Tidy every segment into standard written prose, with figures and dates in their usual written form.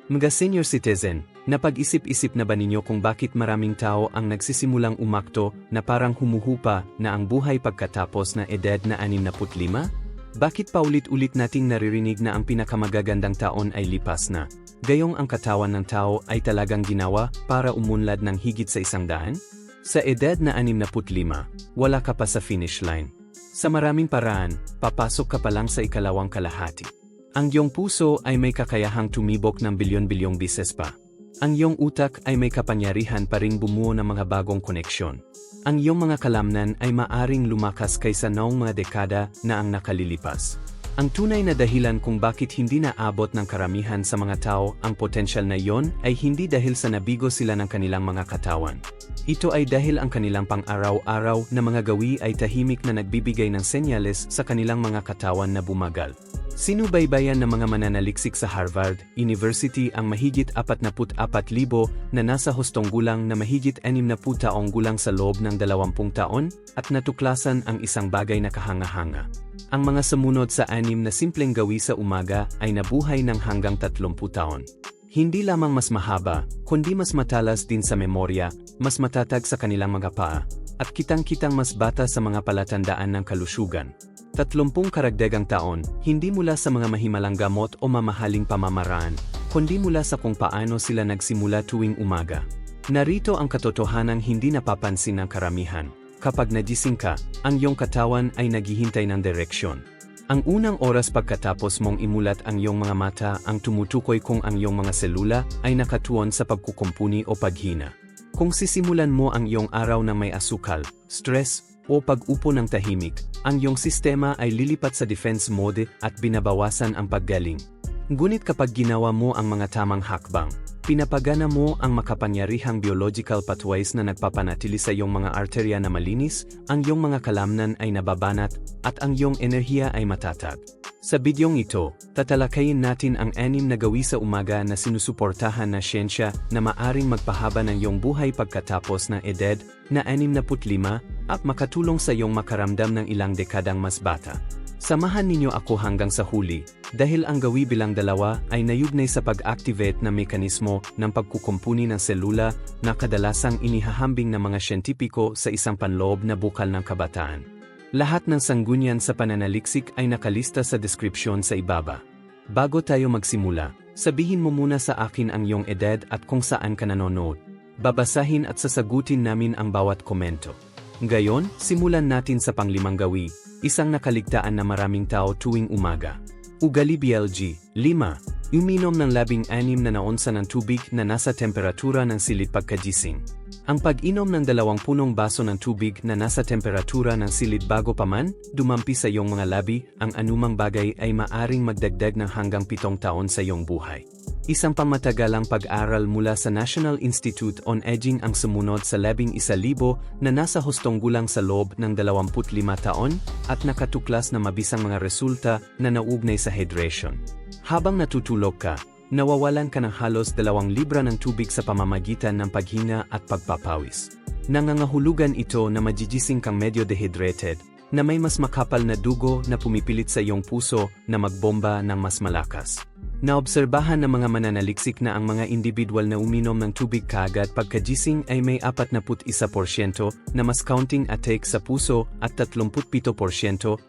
Mga senior citizen, napag-isip-isip na ba ninyo kung bakit maraming tao ang nagsisimulang umakto na parang humuhupa na ang buhay pagkatapos na edad na 65? Bakit paulit-ulit nating naririnig na ang pinakamagagandang taon ay lipas na? Gayong ang katawan ng tao ay talagang ginawa para umunlad ng higit sa 100? Sa edad na 65, wala ka pa sa finish line. Sa maraming paraan, papasok ka pa lang sa ikalawang kalahati. Ang iyong puso ay may kakayahang tumibok ng bilyon-bilyong bises pa. Ang iyong utak ay may kapangyarihan pa ring bumuo ng mga bagong koneksyon. Ang iyong mga kalamnan ay maaring lumakas kaysa noong mga dekada na ang nakalilipas. Ang tunay na dahilan kung bakit hindi naabot ng karamihan sa mga tao ang potensyal na iyon ay hindi dahil sa nabigo sila ng kanilang mga katawan. Ito ay dahil ang kanilang pang-araw-araw na mga gawi ay tahimik na nagbibigay ng senyales sa kanilang mga katawan na bumagal. Sinubaybayan ng mga mananaliksik sa Harvard University ang mahigit 44,000 na nasa hustong gulang na mahigit 60 taong gulang sa loob ng 20 taon at natuklasan ang isang bagay na kahanga-hanga. Ang mga sumunod sa 6 na simpleng gawi sa umaga ay nabuhay ng hanggang 30 taon. Hindi lamang mas mahaba, kundi mas matalas din sa memorya, mas matatag sa kanilang mga paa, at kitang-kitang mas bata sa mga palatandaan ng kalusugan. 30 karagdagang taon, hindi mula sa mga mahimalang gamot o mamahaling pamamaraan, kundi mula sa kung paano sila nagsimula tuwing umaga. Narito ang katotohanang hindi napapansin ng karamihan. Kapag nagising ka, ang iyong katawan ay naghihintay ng direksyon. Ang unang oras pagkatapos mong imulat ang iyong mga mata ang tumutukoy kung ang iyong mga selula ay nakatuon sa pagkukumpuni o paghina. Kung sisimulan mo ang iyong araw na may asukal, stress, o pag-upo ng tahimik, ang iyong sistema ay lilipat sa defense mode at binabawasan ang paggaling. Ngunit kapag ginawa mo ang mga tamang hakbang, pinapagana mo ang makapangyarihang biological pathways na nagpapanatili sa iyong mga arterya na malinis, ang iyong mga kalamnan ay nababanat, at ang iyong enerhiya ay matatag. Sa bidyong ito, tatalakayin natin ang 6 na gawi sa umaga na sinusuportahan na siyensya na maaring magpahaba ng iyong buhay pagkatapos ng edad na 65 at makatulong sa iyong makaramdam ng ilang dekadang mas bata. Samahan ninyo ako hanggang sa huli, dahil ang gawi bilang 2 ay nayugnay sa pag-activate na mekanismo ng pagkukumpuni ng selula na kadalasang inihahambing ng mga siyentipiko sa isang panloob na bukal ng kabataan. Lahat ng sanggunian sa pananaliksik ay nakalista sa deskripsyon sa ibaba. Bago tayo magsimula, sabihin mo muna sa akin ang iyong edad at kung saan ka nanonood. Babasahin at sasagutin namin ang bawat komento. Ngayon, simulan natin sa pang-5 gawi, isang nakaligtaan na maraming tao tuwing umaga. Ugali BLG, 5. Uminom ng 16 na naonsa ng tubig na nasa temperatura ng silid pagkagising. Ang pag-inom ng 20 baso ng tubig na nasa temperatura ng silid bago pa man dumampi sa iyong mga labi, ang anumang bagay ay maaring magdagdag ng hanggang 7 taon sa iyong buhay. Isang pangmatagalang pag-aral mula sa National Institute on Aging ang sumunod sa 11,000 na nasa hustong gulang sa loob ng 25 taon at nakatuklas na mabisang mga resulta na nauugnay sa hydration. Habang natutulog ka, nawawalan ka ng halos 2 libra ng tubig sa pamamagitan ng paghina at pagpapawis. Nangangahulugan ito na majigising kang medyo dehydrated, na may mas makapal na dugo na pumipilit sa iyong puso na magbomba ng mas malakas. Naobserbahan ng mga mananaliksik na ang mga individual na uminom ng tubig kaagad pagkagising ay may 41% na mas counting attack sa puso at 37%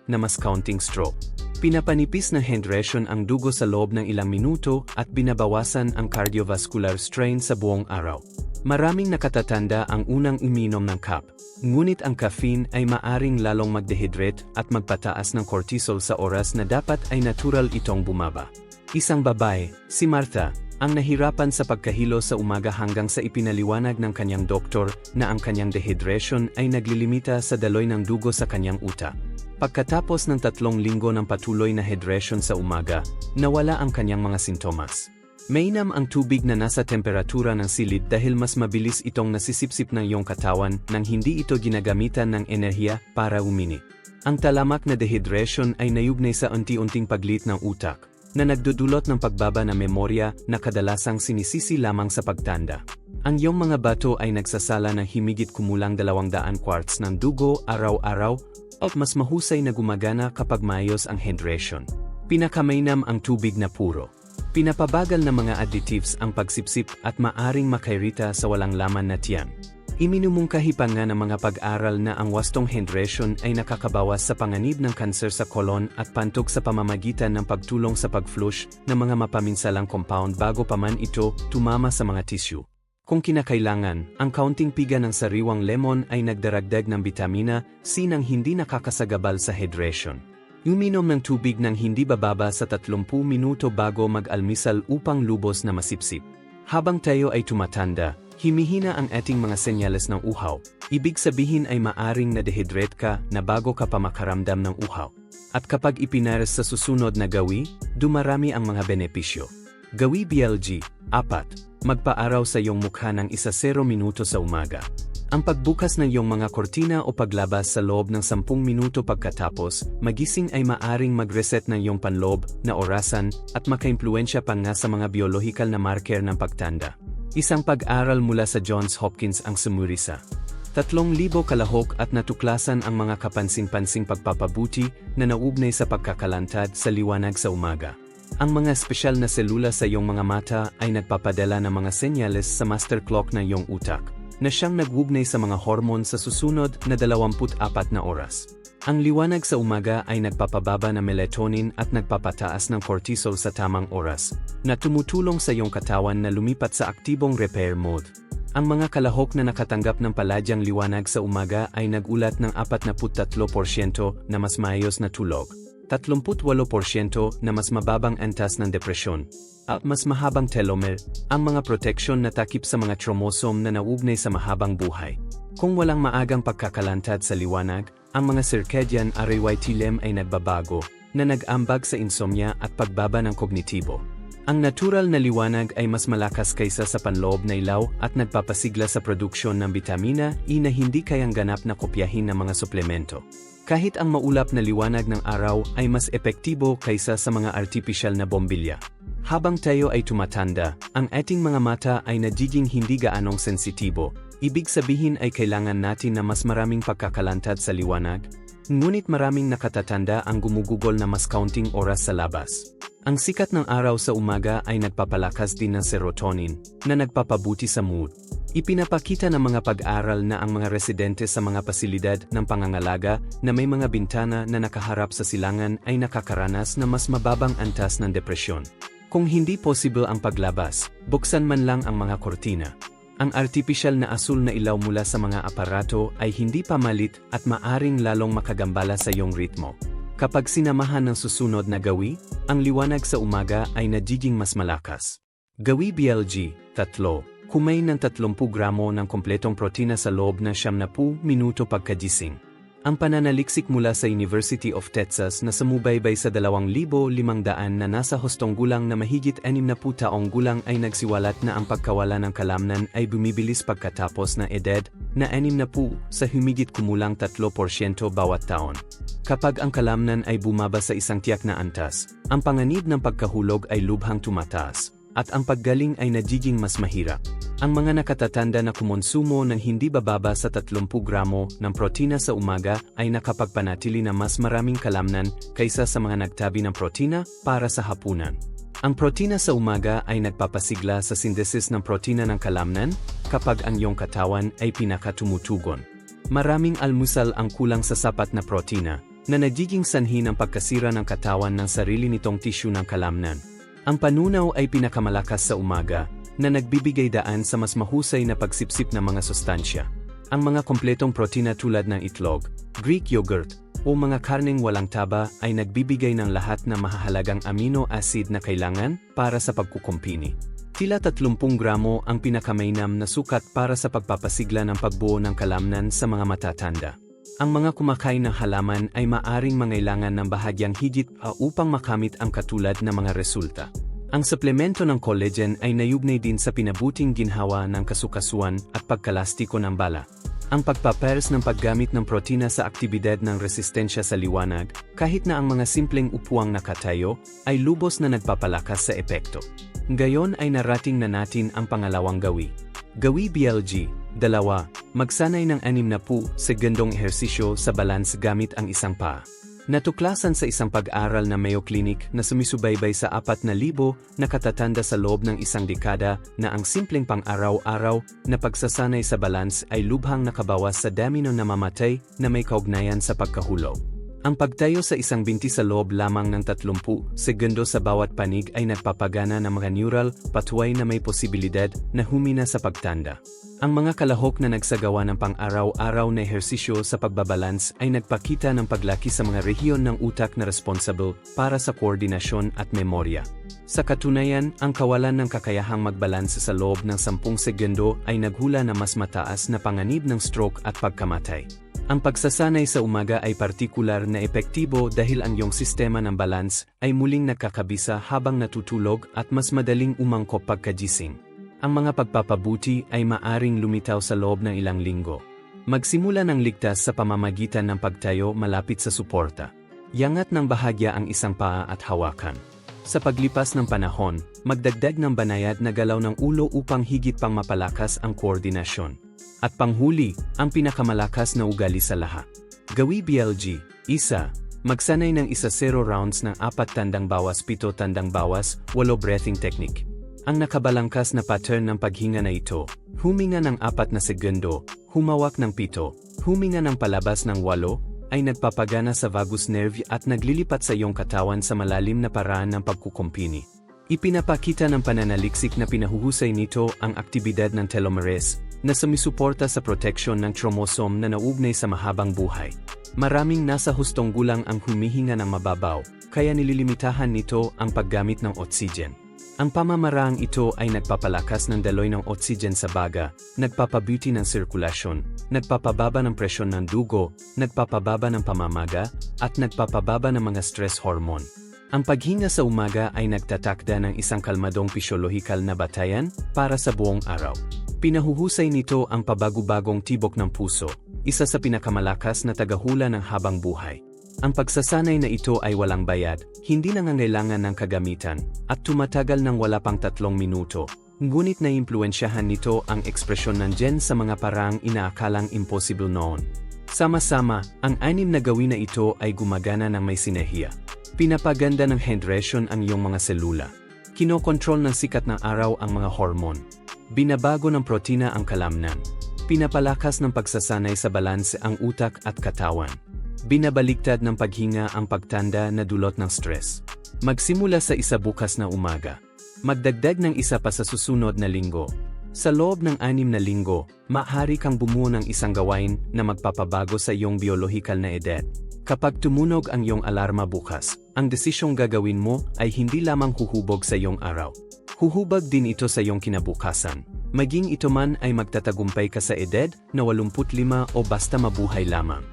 na mas counting stroke. Pinapanipis ng hydration ang dugo sa loob ng ilang minuto at binabawasan ang cardiovascular strain sa buong araw. Maraming nakatatanda ang unang uminom ng cup, ngunit ang caffeine ay maaring lalong mag-dehydrate at magpataas ng cortisol sa oras na dapat ay natural itong bumaba. Isang babae, si Martha, ang nahirapan sa pagkahilo sa umaga hanggang sa ipinaliwanag ng kanyang doktor na ang kanyang dehydration ay naglilimita sa daloy ng dugo sa kanyang utak. Pagkatapos ng 3 linggo ng patuloy na hydration sa umaga, nawala ang kanyang mga sintomas. Mainam ang tubig na nasa temperatura ng silid dahil mas mabilis itong nasisipsip ng iyong katawan nang hindi ito ginagamitan ng enerhiya para umini. Ang talamak na dehydration ay nayugnay sa unti-unting paglit ng utak, na nagdudulot ng pagbaba ng memorya na kadalasang sinisisi lamang sa pagtanda. Ang iyong mga bato ay nagsasala ng himigit kumulang 200 quarts ng dugo araw-araw at mas mahusay na gumagana kapag maayos ang hydration. Pinakamainam ang tubig na puro. Pinapabagal na mga additives ang pagsipsip at maaring makairita sa walang laman na tiyan. Iminumungkahi pa nga ng mga pag-aral na ang wastong hydration ay nakakabawas sa panganib ng kanser sa kolon at pantog sa pamamagitan ng pagtulong sa pag-flush ng mga mapaminsalang compound bago pa man ito tumama sa mga tissue. Kung kinakailangan, ang kaunting piga ng sariwang lemon ay nagdaragdag ng bitamina C nang hindi nakakasagabal sa hydration. Uminom ng tubig ng hindi bababa sa 30 minuto bago mag-almusal upang lubos na masipsip. Habang tayo ay tumatanda, himihina ang ating mga senyales ng uhaw. Ibig sabihin ay maaring na-dehydrate ka na bago ka pa makaramdam ng uhaw. At kapag ipinares sa susunod na gawi, dumarami ang mga benepisyo. Gawi BLG 4. Magpaaraw sa iyong mukha ng 1-0 minuto sa umaga. Ang pagbukas ng iyong mga kortina o paglabas sa loob ng 10 minuto pagkatapos, magising ay maaring mag-reset ng iyong panloob na orasan at makaimpluwensya pa nga sa mga biolohikal na marker ng pagtanda. Isang pag-aral mula sa Johns Hopkins ang sumuri sa 3,000 kalahok at natuklasan ang mga kapansin-pansing pagpapabuti na nauugnay sa pagkakalantad sa liwanag sa umaga. Ang mga espesyal na selula sa iyong mga mata ay nagpapadala ng mga senyales sa master clock ng iyong utak, na siyang nag-uugnay sa mga hormone sa susunod na 24 na oras. Ang liwanag sa umaga ay nagpapababa ng melatonin at nagpapataas ng cortisol sa tamang oras, na tumutulong sa iyong katawan na lumipat sa aktibong repair mode. Ang mga kalahok na nakatanggap ng paladyang liwanag sa umaga ay nagulat ng 43% na mas maayos na tulog, 38% na mas mababang antas ng depresyon, at mas mahabang telomere, ang mga proteksyon na takip sa mga chromosome na nauugnay sa mahabang buhay. Kung walang maagang pagkakalantad sa liwanag, ang mga circadian rhythm ay nagbabago, na nag-ambag sa insomnia at pagbaba ng kognitibo. Ang natural na liwanag ay mas malakas kaysa sa panloob na ilaw at nagpapasigla sa produksyon ng bitamina E na hindi kayang ganap na kopyahin ng mga suplemento. Kahit ang maulap na liwanag ng araw ay mas epektibo kaysa sa mga artificial na bombilya. Habang tayo ay tumatanda, ang ating mga mata ay nagiging hindi gaanong sensitibo. Ibig sabihin ay kailangan natin na mas maraming pagkakalantad sa liwanag. Ngunit maraming nakatatanda ang gumugugol na mas kaunting oras sa labas. Ang sikat ng araw sa umaga ay nagpapalakas din ng serotonin, na nagpapabuti sa mood. Ipinapakita ng mga pag-aaral na ang mga residente sa mga pasilidad ng pangangalaga na may mga bintana na nakaharap sa silangan ay nakakaranas na mas mababang antas ng depresyon. Kung hindi possible ang paglabas, buksan man lang ang mga kortina. Ang artificial na asul na ilaw mula sa mga aparato ay hindi pamalit at maaring lalong makagambala sa iyong ritmo. Kapag sinamahan ng susunod na gawi, ang liwanag sa umaga ay nagiging mas malakas. Gawi BLG 3. Kumain ng 30 gramo ng kompletong protina sa loob ng 70 minuto pagkagising. Ang pananaliksik mula sa University of Texas na sumubaybay sa 2,500 na nasa hustong gulang na mahigit 60 taong gulang ay nagsiwalat na ang pagkawala ng kalamnan ay bumibilis pagkatapos na edad na 60 sa humigit kumulang 3% bawat taon. Kapag ang kalamnan ay bumaba sa isang tiyak na antas, ang panganib ng pagkahulog ay lubhang tumataas, at ang paggaling ay nagiging mas mahirap. Ang mga nakatatanda na kumonsumo ng hindi bababa sa 30 gramo ng protina sa umaga ay nakapagpanatili na mas maraming kalamnan kaysa sa mga nagtabi ng protina para sa hapunan. Ang protina sa umaga ay nagpapasigla sa synthesis ng protina ng kalamnan kapag ang iyong katawan ay pinakatumutugon. Maraming almusal ang kulang sa sapat na protina, na nagiging sanhi ng pagkasira ng katawan ng sarili nitong tissue ng kalamnan. Ang panunaw ay pinakamalakas sa umaga, na nagbibigay daan sa mas mahusay na pagsipsip ng mga sustansya. Ang mga kompletong protina tulad ng itlog, Greek yogurt, o mga karneng walang taba ay nagbibigay ng lahat ng mahahalagang amino acid na kailangan para sa pagkukumpini. Tila 30 gramo ang pinakamainam na sukat para sa pagpapasigla ng pagbuo ng kalamnan sa mga matatanda. Ang mga kumakain ng halaman ay maaring mangailangan ng bahagyang higit upang makamit ang katulad na mga resulta. Ang suplemento ng collagen ay nayugnay din sa pinabuting ginhawa ng kasukasuan at pagkalastiko ng bala. Ang pagpapares ng paggamit ng protina sa aktibidad ng resistensya sa liwanag, kahit na ang mga simpleng upuang nakatayo, ay lubos na nagpapalakas sa epekto. Ngayon ay narating na natin ang pangalawang gawi. Gawi BLG 2. Magsanay ng 60 segundong ehersisyo sa balance gamit ang isang paa. Natuklasan sa isang pag-aral na Mayo Clinic na sumisubaybay sa 4,000 na katatanda sa loob ng isang dekada na ang simpleng pang-araw-araw na pagsasanay sa balance ay lubhang nakabawas sa dami ng namamatay na may kaugnayan sa pagkahulog. Ang pagtayo sa isang binti sa loob lamang ng 30 segundo sa bawat panig ay nagpapagana ng mga neural pathway na may posibilidad na humina sa pagtanda. Ang mga kalahok na nagsagawa ng pang-araw-araw na ehersisyo sa pagbabalance ay nagpakita ng paglaki sa mga rehiyon ng utak na responsible para sa koordinasyon at memorya. Sa katunayan, ang kawalan ng kakayahang magbalanse sa loob ng 10 segundo ay naghula na mas mataas na panganib ng stroke at pagkamatay. Ang pagsasanay sa umaga ay partikular na epektibo dahil ang iyong sistema ng balance ay muling nagkakabisa habang natutulog at mas madaling umangkop pagkagising. Ang mga pagpapabuti ay maaring lumitaw sa loob ng ilang linggo. Magsimula ng ligtas sa pamamagitan ng pagtayo malapit sa suporta. Iangat ng bahagya ang isang paa at hawakan. Sa paglipas ng panahon, magdagdag ng banayad na galaw ng ulo upang higit pang mapalakas ang koordinasyon. At panghuli, ang pinakamalakas na ugali sa lahat. Gawi BLG, 1. Magsanay ng 1-0 rounds ng 4 tandang bawas 7 tandang bawas 8 breathing technique. Ang nakabalangkas na pattern ng paghinga na ito, huminga ng 4 na segundo, humawak ng 7, huminga ng palabas ng 8, ay nagpapagana sa vagus nerve at naglilipat sa iyong katawan sa malalim na paraan ng pagkukumpini. Ipinapakita ng pananaliksik na pinahuhusay nito ang aktibidad ng telomerase, na sumisuporta sa proteksyon ng chromosome na nauugnay sa mahabang buhay. Maraming nasa hustong gulang ang humihinga ng mababaw, kaya nililimitahan nito ang paggamit ng oxygen. Ang pamamaraang ito ay nagpapalakas ng daloy ng oxygen sa baga, nagpapabuti ng sirkulasyon, nagpapababa ng presyon ng dugo, nagpapababa ng pamamaga, at nagpapababa ng mga stress hormone. Ang paghinga sa umaga ay nagtatakda ng isang kalmadong pisyolohikal na batayan para sa buong araw. Pinahuhusay nito ang pabago-bagong tibok ng puso, isa sa pinakamalakas na tagahula ng habang buhay. Ang pagsasanay na ito ay walang bayad, hindi nangangailangan ng kagamitan, at tumatagal ng wala pang 3 minuto. Ngunit naimpluwensyahan nito ang ekspresyon ng gen sa mga paraang inaakalang impossible noon. Sama-sama, ang 6 na gawin na ito ay gumagana ng may sinerhiya. Pinapaganda ng hydration ang iyong mga selula. Kinokontrol ng sikat ng araw ang mga hormone. Binabago ng protina ang kalamnan. Pinapalakas ng pagsasanay sa balanse ang utak at katawan. Binabaliktad ng paghinga ang pagtanda na dulot ng stress. Magsimula sa isa bukas na umaga. Magdagdag ng isa pa sa susunod na linggo. Sa loob ng 6 na linggo, maaari kang bumuo ng isang gawain na magpapabago sa iyong biolohikal na edad. Kapag tumunog ang iyong alarma bukas, ang desisyong gagawin mo ay hindi lamang huhubog sa iyong araw. Huhubog din ito sa iyong kinabukasan. Maging ito man ay magtatagumpay ka sa edad na 85 o basta mabuhay lamang.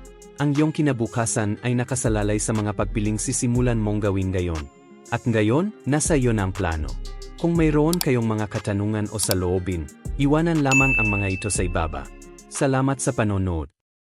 Ang iyong kinabukasan ay nakasalalay sa mga pagpiling sisimulan mong gawin ngayon. At ngayon, nasa iyo na ang plano. Kung mayroon kayong mga katanungan o saloobin, iwanan lamang ang mga ito sa ibaba. Salamat sa panonood.